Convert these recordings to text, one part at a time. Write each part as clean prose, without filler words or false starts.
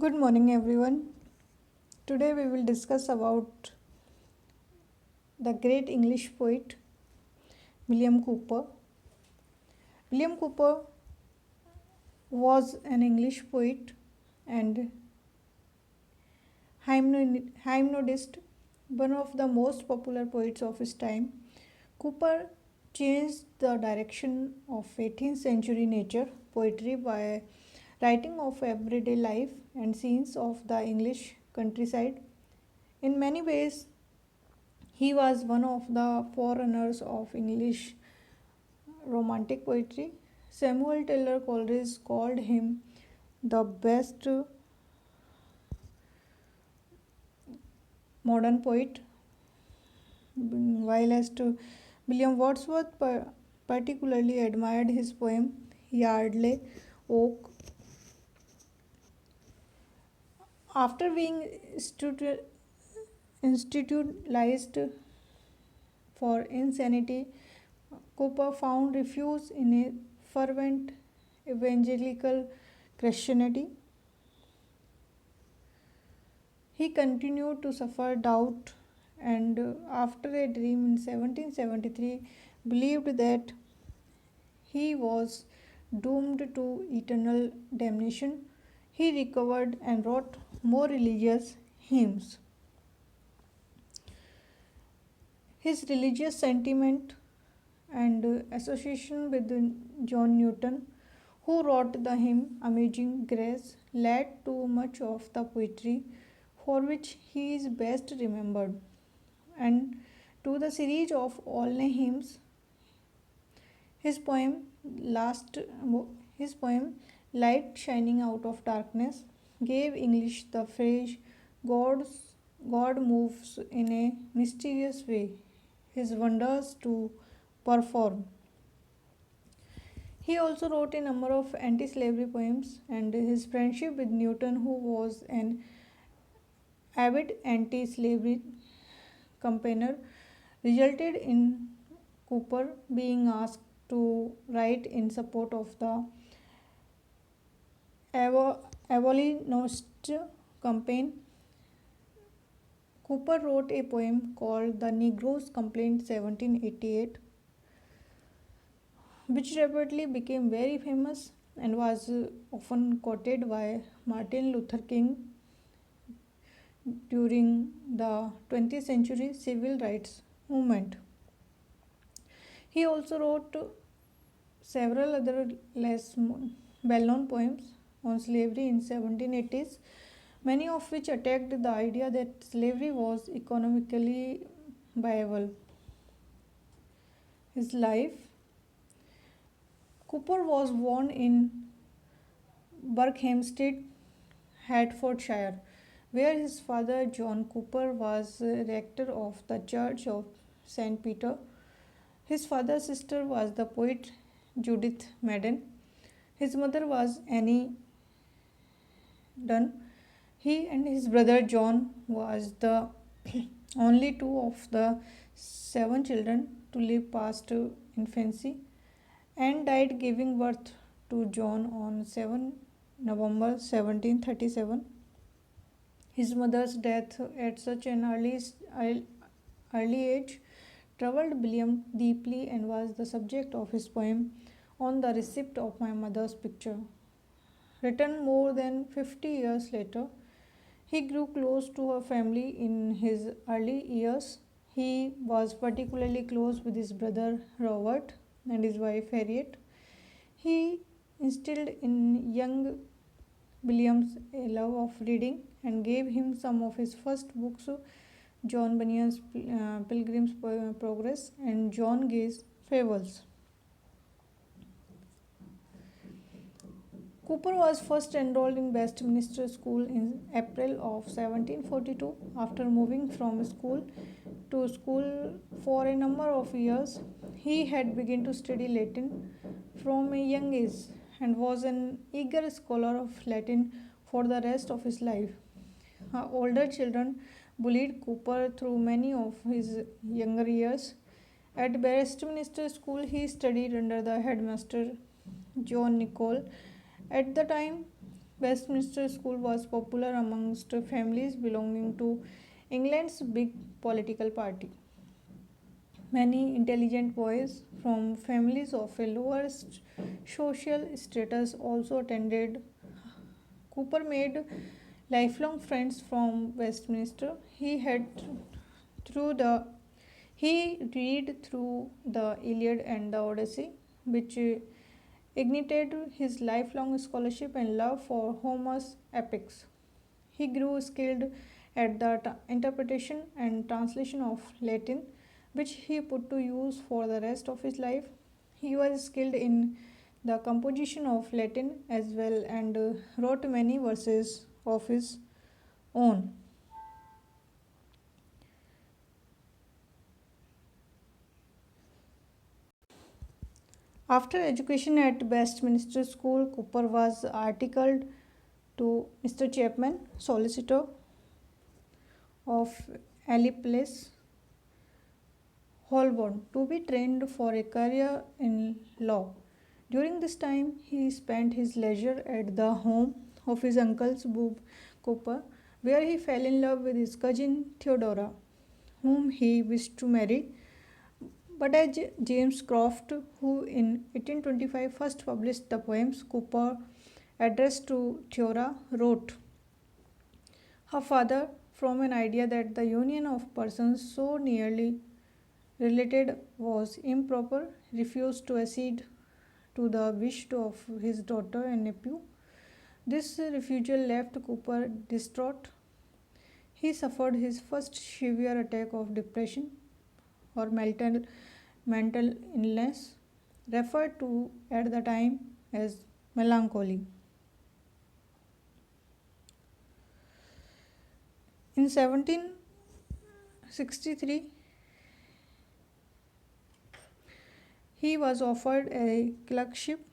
Good morning, everyone. Today we will discuss about the great English poet William Cowper. William Cowper was an English poet and hymnodist, one of the most popular poets of his time. Cowper changed the direction of 18th century nature poetry by writing of everyday life and scenes of the English countryside. In many ways, he was one of the forerunners of English romantic poetry. Samuel Taylor Coleridge called him the best modern poet, whilst William Wordsworth particularly admired his poem Yardley Oak. After being institutionalized for insanity, Cowper found refuge in a fervent evangelical Christianity. He continued to suffer doubt and, after a dream in 1773, believed that he was doomed to eternal damnation. He recovered and wrote more religious hymns. His religious sentiment and association with John Newton, who wrote the hymn Amazing Grace, led to much of the poetry for which he is best remembered, and to the series of Olney hymns. His poem last his poem Light Shining Out of Darkness gave English the phrase God moves in a mysterious way, his wonders to perform. He also wrote a number of anti slavery poems, and his friendship with Newton, who was an avid anti slavery campaigner, resulted in Cowper being asked to write in support of the abolitionist campaign. Cowper wrote a poem called The Negro's Complaint 1788, which rapidly became very famous and was often quoted by Martin Luther King during the 20th century civil rights movement. He also wrote several other less well known poems on slavery in 1780s, many of which attacked the idea that slavery was economically viable. His life. Cowper was born in Berkhamsted, Hertfordshire, where his father John Cowper was rector of the Church of St. Peter. His father's sister was the poet Judith Madden. His mother was Annie Dunn. He and his brother John was the only two of the seven children to live past infancy, and died giving birth to John on 7 November 1737. His mother's death at such an early age troubled William deeply and was the subject of his poem On the Receipt of My Mother's Picture. Written more than 50 years later, he grew close to her family in his early years. He was particularly close with his brother Robert and his wife Harriet. He instilled in young Williams a love of reading and gave him some of his first books, John Bunyan's Pilgrim's Progress and John Gay's Fables. Cowper was first enrolled in Westminster School in April of 1742. After moving from school to school for a number of years, he had begun to study Latin from a young age and was an eager scholar of Latin for the rest of his life. Older children bullied Cowper through many of his younger years. At Westminster School, he studied under the headmaster John Nicol. At the time, Westminster School was popular amongst families belonging to England's big political party. Many intelligent boys from families of a lower social status also attended. Cooper made lifelong friends from Westminster. Through the he read through the Iliad and the Odyssey, which ignited his lifelong scholarship and love for Homer's epics. He grew skilled at the interpretation and translation of Latin, which he put to use for the rest of his life. He was skilled in the composition of Latin as well and wrote many verses of his own. After education at Westminster School, Cooper was articled to Mr. Chapman, solicitor of Ely Place, Holborn, to be trained for a career in law. During this time, he spent his leisure at the home of his uncle's Boob Cooper, where he fell in love with his cousin Theodora, whom he wished to marry. But as James Croft, who in 1825 first published the poems Cooper addressed to Theodora, wrote, her father, from an idea that the union of persons so nearly related was improper, refused to accede to the wish of his daughter and nephew. This refusal left Cooper distraught. He suffered his first severe attack of depression or mental illness, referred to at the time as melancholy. In 1763, he was offered a clerkship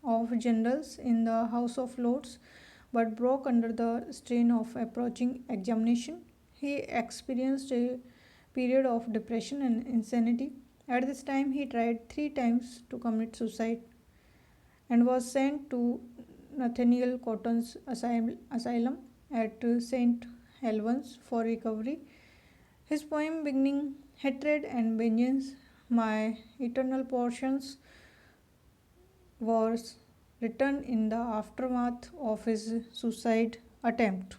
of generals in the House of Lords but broke under the strain of approaching examination. He experienced a period of depression and insanity. At this time, he tried 3 times to commit suicide and was sent to Nathaniel Cotton's asylum at St. Helens for recovery. His poem beginning Hatred and Vengeance, My Eternal Portions, was written in the aftermath of his suicide attempt.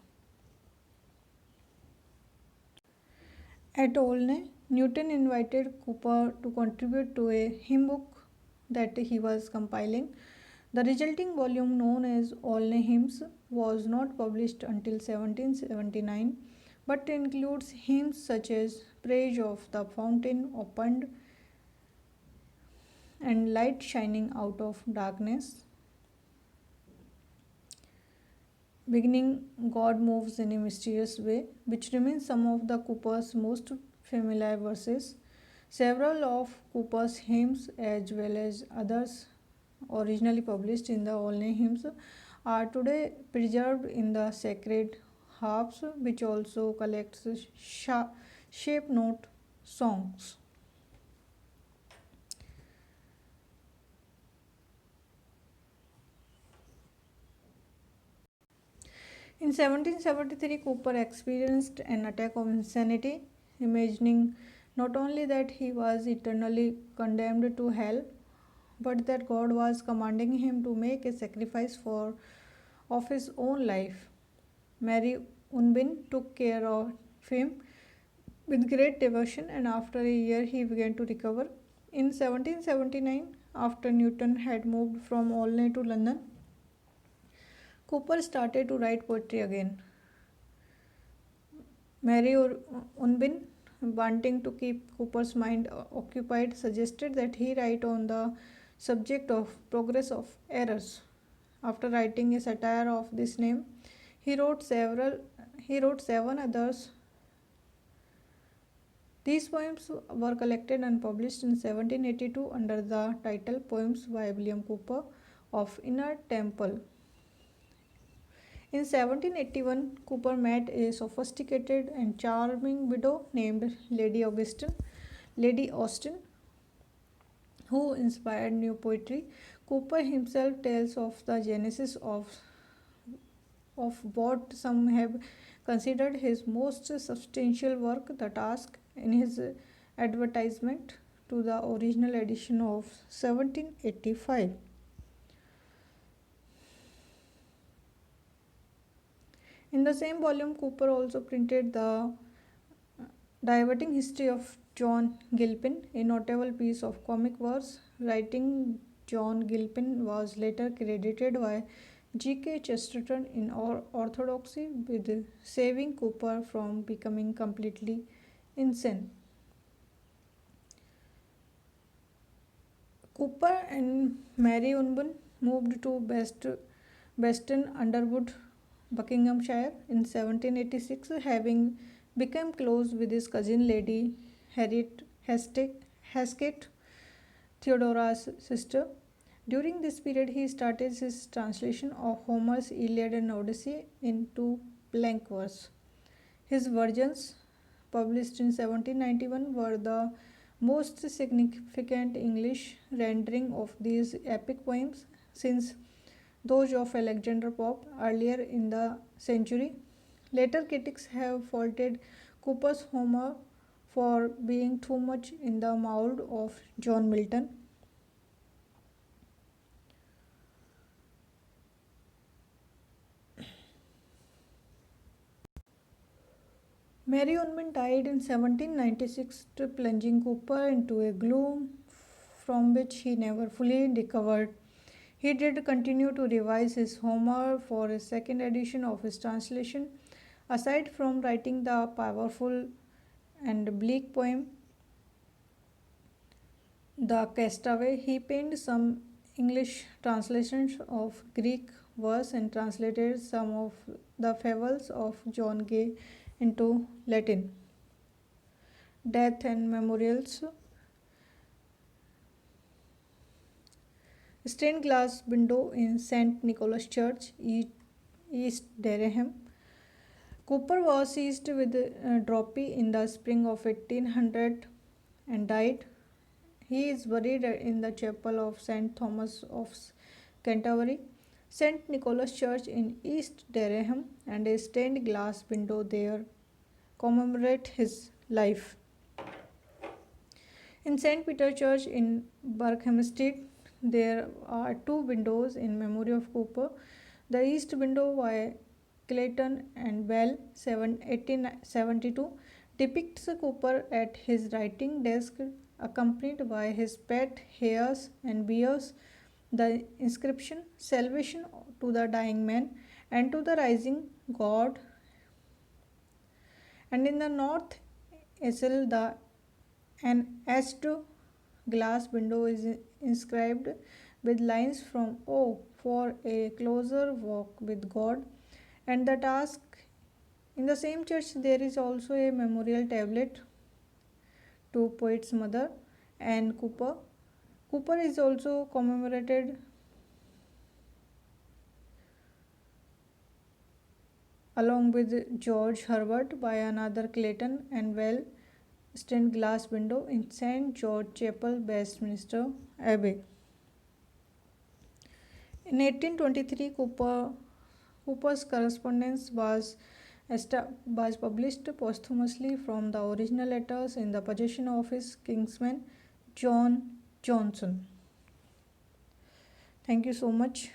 At Olney, Newton invited Cooper to contribute to a hymn book that he was compiling. The resulting volume, known as Olney Hymns, was not published until 1779 but includes hymns such as Praise of the Fountain Opened and Light Shining Out of Darkness. Beginning God Moves in a Mysterious Way, which remains some of the Cooper's most familiar verses. Several of Cooper's hymns, as well as others originally published in the Olney Hymns, are today preserved in the Sacred Harps, which also collects shape note songs. In 1773, Cooper experienced an attack of insanity, imagining not only that he was eternally condemned to hell, but that God was commanding him to make a sacrifice of his own life. Mary Unbin took care of him with great devotion, and after a year he began to recover. In 1779, after Newton had moved from Olney to London, Cooper started to write poetry again. Mary Unbin, wanting to keep Cooper's mind occupied, suggested that he write on the subject of progress of errors. After writing a satire of this name, he wrote seven others. These poems were collected and published in 1782 under the title Poems by William Cooper of Inner Temple. In 1781, Cooper met a sophisticated and charming widow named Lady Austen, who inspired new poetry. Cooper himself tells of the genesis of of what some have considered his most substantial work, The Task, in his advertisement to the original edition of 1785. In the same volume, Cooper also printed the diverting history of John Gilpin, a notable piece of comic verse. Writing John Gilpin was later credited by G.K. Chesterton in Orthodoxy with saving Cooper from becoming completely insane. Cooper and Mary Unwin moved to Beston Underwood, Buckinghamshire in 1786, having become close with his cousin Lady Harriet Haskett, Theodora's sister. During this period, he started his translation of Homer's Iliad and Odyssey into blank verse. His versions, published in 1791, were the most significant English rendering of these epic poems since those of Alexander Pope earlier in the century. Later critics have faulted Cooper's Homer for being too much in the mold of John Milton. Mary Unwin died in 1796, plunging Cooper into a gloom from which he never fully recovered. He did continue to revise his Homer for a second edition of his translation. Aside from writing the powerful and bleak poem The Castaway, he penned some English translations of Greek verse and translated some of the fables of John Gay into Latin. Death and Memorials. Stained glass window in St. Nicholas Church, East Dereham. Cooper was seized with dropsy in the spring of 1800 and died. He is buried in the chapel of St. Thomas of Canterbury, St. Nicholas Church in East Dereham, and a stained glass window there commemorate his life. In St. Peter Church in Berkhamsted, there are two windows in memory of Cooper. The east window by Clayton and Bell, 1872, depicts Cooper at his writing desk, accompanied by his pet hares and bears. The inscription, Salvation to the Dying Man and to the Rising God. And in the north aisle, an etched glass window is inscribed with lines from "Oh, for a closer walk with God" and The Task. In the same church, there is also a memorial tablet to poet's mother, Anne Cooper. Cooper is also commemorated along with George Herbert by another Clayton and Well stained glass window in St. George Chapel, Westminster Abbey. In 1823, Cooper's correspondence was published posthumously from the original letters in the possession of his kinsman John Johnson. Thank you so much.